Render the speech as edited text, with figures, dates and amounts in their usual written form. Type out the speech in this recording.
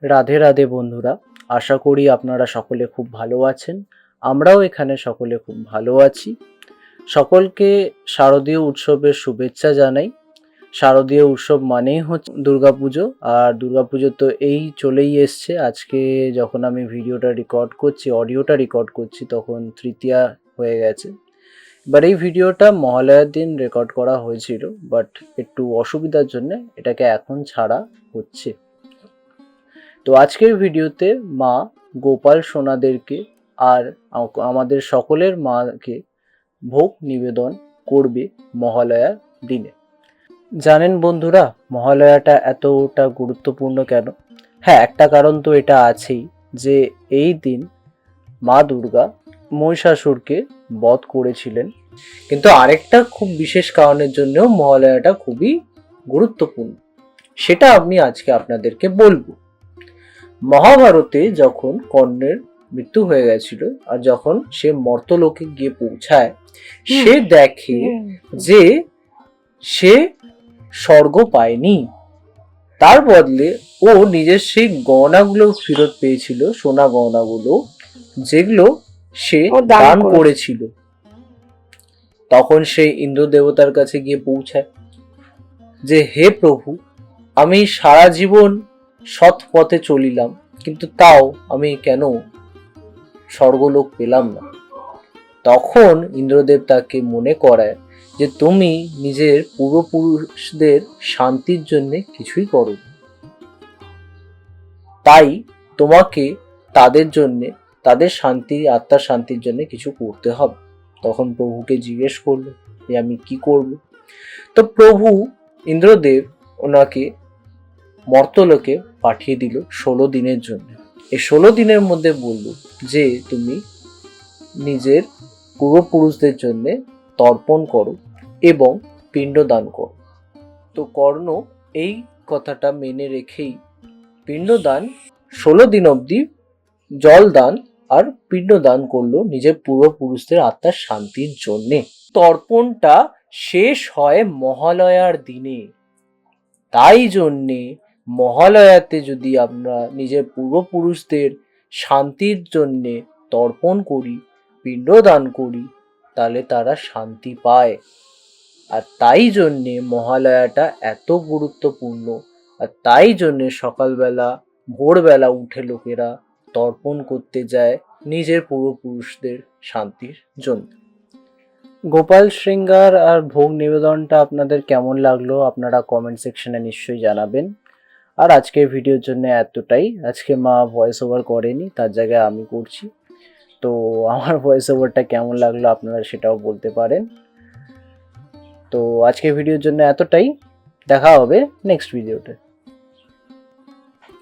রাধে রাধে বন্ধুরা, আশা করি আপনারা সকলে খুব ভালো আছেন। আমরাও এখানে সকলে খুব ভালো আছি। সকলকে শারদীয় উৎসবের শুভেচ্ছা জানাই। শারদীয় উৎসব মানেই হচ্ছে দুর্গাপুজো, আর দুর্গাপুজো তো এই চলেই এসছে। আজকে যখন আমি ভিডিওটা রেকর্ড করছি, অডিওটা রেকর্ড করছি, তখন তৃতীয়া হয়ে গেছে। এবার এই ভিডিওটা মহালয়ার দিন রেকর্ড করা হয়েছিল, বাট একটু অসুবিধার জন্য এটাকে এখন ছাড়া হচ্ছে। তো আজকের ভিডিওতে মা গোপাল সোনাদেরকে আর আমাদের সকলের মাকে ভোগ নিবেদন করবে মহালয়ার দিনে। জানেন বন্ধুরা, মহালয়াটা এতটা গুরুত্বপূর্ণ কেন? হ্যাঁ, একটা কারণ তো এটা আছেই, যে এই দিন মা দুর্গা মহিষাসুরকে বধ করেছিলেন। কিন্তু আরেকটা খুব বিশেষ কারণের জন্যও মহালয়াটা খুবই গুরুত্বপূর্ণ, সেটা আমি আজকে আপনাদেরকে বলবো। মহাভারতে যখন কর্ণের মৃত্যু হয়ে গেছিল, আর যখন সে মর্তলোকে গিয়ে পৌঁছায়, সে দেখে যে সে স্বর্গ পায়নি। তার বদলে ও নিজের সেই গয়নাগুলো ফেরত পেয়েছিল, সোনা গয়নাগুলো, যেগুলো সে দান করেছিল। তখন সে ইন্দ্র দেবতার কাছে গিয়ে পৌঁছায় যে, হে প্রভু, আমি সারা জীবন সৎ পথে চলিলাম, কিন্তু তাও আমি কেন স্বর্গলোক পেলাম না? তখন ইন্দ্রদেব তাকে মনে করায় যে তুমি নিজের পূর্বপুরুষদের শান্তির জন্য কিছুই করো, তাই তোমাকে তাদের জন্য, তাদের শান্তি, আত্মার শান্তির জন্য কিছু করতে হবে। তখন প্রভুকে জিজ্ঞেস করলো যে আমি কি করব? তো প্রভু ইন্দ্রদেব ওনাকে মর্তলোকে পাঠিয়ে দিল 16 দিনের জন্য। এই 16 দিনের মধ্যে বলল যে তুমি নিজের পূর্বপুরুষদের জন্য তর্পণ করো এবং পিণ্ডদান করো। তো কর্ণ এই কথাটা মেনে রেখেই পিণ্ডদান 16 দিন অবধি জল দান আর পিণ্ডদান করলো নিজের পূর্বপুরুষদের আত্মার শান্তির জন্যে। তর্পণটা শেষ হয় মহালয়ার দিনে। তাই জন্যে মহালয়াতে যদি আমরা নিজের পূর্বপুরুষদের শান্তির জন্যে তর্পণ করি, পিণ্ডদান করি, তাহলে তারা শান্তি পায়। আর তাই জন্যে মহালয়াটা এত গুরুত্বপূর্ণ। আর তাই জন্যে সকালবেলা, ভোরবেলা উঠে লোকেরা তর্পণ করতে যায় নিজের পূর্বপুরুষদের শান্তির জন্য। গোপাল শৃঙ্গার আর ভোগ নিবেদনটা আপনাদের কেমন লাগলো আপনারা কমেন্ট সেকশনে নিশ্চয়ই জানাবেন। আর আজকের ভিডিওর জন্য এতটাই। আজকে মা ভয়েস ওভার করেনি, তার জায়গায় আমি করছি। তো আমার ভয়েস ওভারটা কেমন লাগলো আপনারা সেটাও বলতে পারেন। তো আজকের ভিডিওর জন্য এতটাই। দেখা হবে নেক্সট ভিডিওতে।